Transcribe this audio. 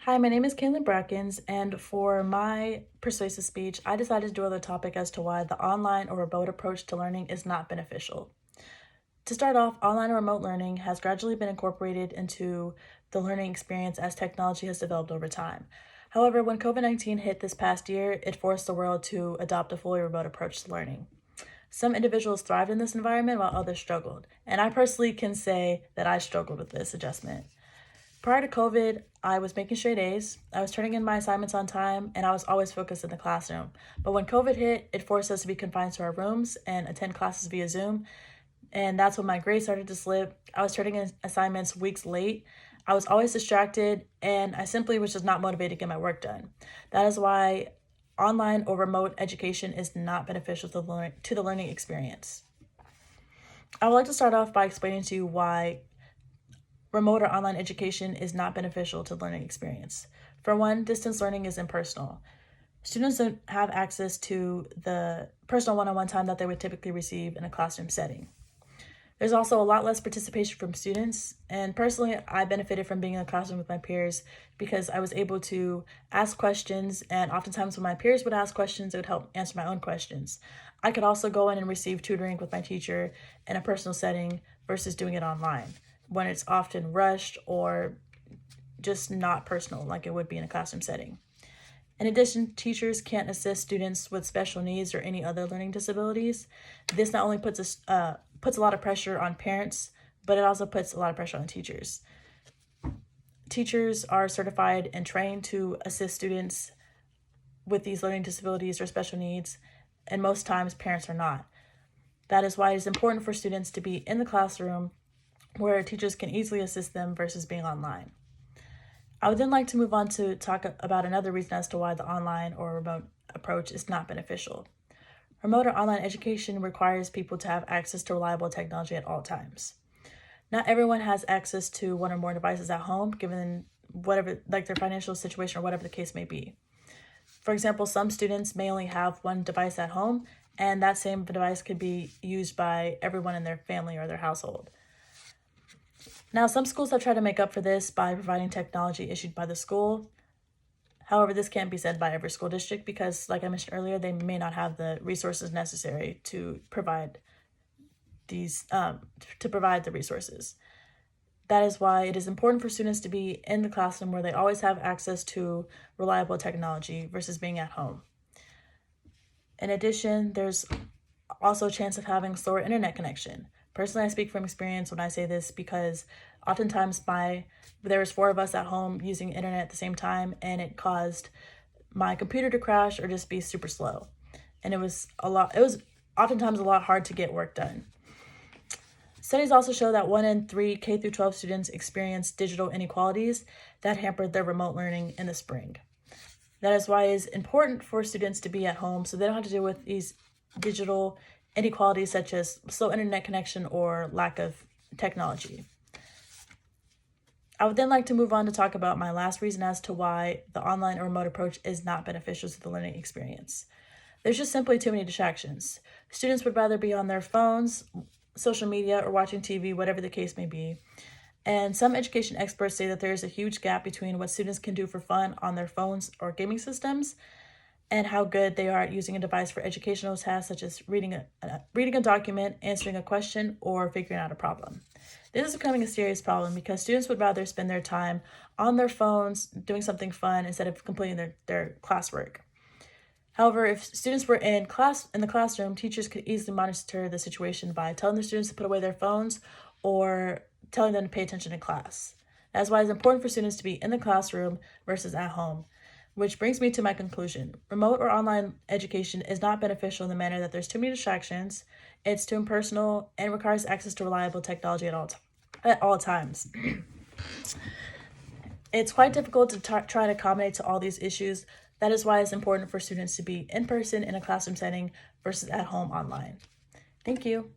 Hi, my name is Caitlin Brackens, and for my persuasive speech, I decided to do a topic as to why the online or remote approach to learning is not beneficial. To start off, online or remote learning has gradually been incorporated into the learning experience as technology has developed over time. However, when COVID-19 hit this past year, it forced the world to adopt a fully remote approach to learning. Some individuals thrived in this environment while others struggled, and I personally can say that I struggled with this adjustment. Prior to COVID, I was making straight A's, I was turning in my assignments on time, and I was always focused in the classroom. But when COVID hit, it forced us to be confined to our rooms and attend classes via Zoom, and that's when my grades started to slip. I was turning in assignments weeks late. I was always distracted, and I simply was just not motivated to get my work done. That is why online or remote education is not beneficial to the learning experience. I would like to start off by explaining to you why remote or online education is not beneficial to the learning experience. For one, distance learning is impersonal. Students don't have access to the personal one-on-one time that they would typically receive in a classroom setting. There's also a lot less participation from students, and personally, I benefited from being in the classroom with my peers because I was able to ask questions, and oftentimes when my peers would ask questions, it would help answer my own questions. I could also go in and receive tutoring with my teacher in a personal setting versus doing it online, when it's often rushed or just not personal like it would be in a classroom setting. In addition, teachers can't assist students with special needs or any other learning disabilities. This not only puts a lot of pressure on parents, but it also puts a lot of pressure on teachers. Teachers are certified and trained to assist students with these learning disabilities or special needs, and most times parents are not. That is why it is important for students to be in the classroom where teachers can easily assist them versus being online. I would then like to move on to talk about another reason as to why the online or remote approach is not beneficial. Remote or online education requires people to have access to reliable technology at all times. Not everyone has access to one or more devices at home, given whatever, like their financial situation or whatever the case may be. For example, some students may only have one device at home, and that same device could be used by everyone in their family or their household. Now, some schools have tried to make up for this by providing technology issued by the school. However, this can't be said by every school district because, like I mentioned earlier, they may not have the resources necessary to provide the resources. That is why it is important for students to be in the classroom where they always have access to reliable technology versus being at home. In addition, there's also a chance of having slower internet connection. Personally, I speak from experience when I say this because oftentimes there was 4 of us at home using internet at the same time, and it caused my computer to crash or just be super slow. And it was oftentimes a lot hard to get work done. Studies also show that 1 in 3 K through 12 students experienced digital inequalities that hampered their remote learning in the spring. That is why it is important for students to be at home so they don't have to deal with these digital inequalities such as slow internet connection or lack of technology. I would then like to move on to talk about my last reason as to why the online or remote approach is not beneficial to the learning experience. There's just simply too many distractions. Students would rather be on their phones, social media, or watching TV, whatever the case may be. And some education experts say that there is a huge gap between what students can do for fun on their phones or gaming systems and how good they are at using a device for educational tasks such as reading a document, answering a question, or figuring out a problem. This is becoming a serious problem because students would rather spend their time on their phones doing something fun instead of completing their classwork. However, if students were in the classroom, teachers could easily monitor the situation by telling the students to put away their phones or telling them to pay attention in class. That's why it's important for students to be in the classroom versus at home. Which brings me to my conclusion. Remote or online education is not beneficial in the manner that there's too many distractions, it's too impersonal, and requires access to reliable technology at all times. It's quite difficult to try to accommodate to all these issues. That is why it's important for students to be in person in a classroom setting versus at home online. Thank you.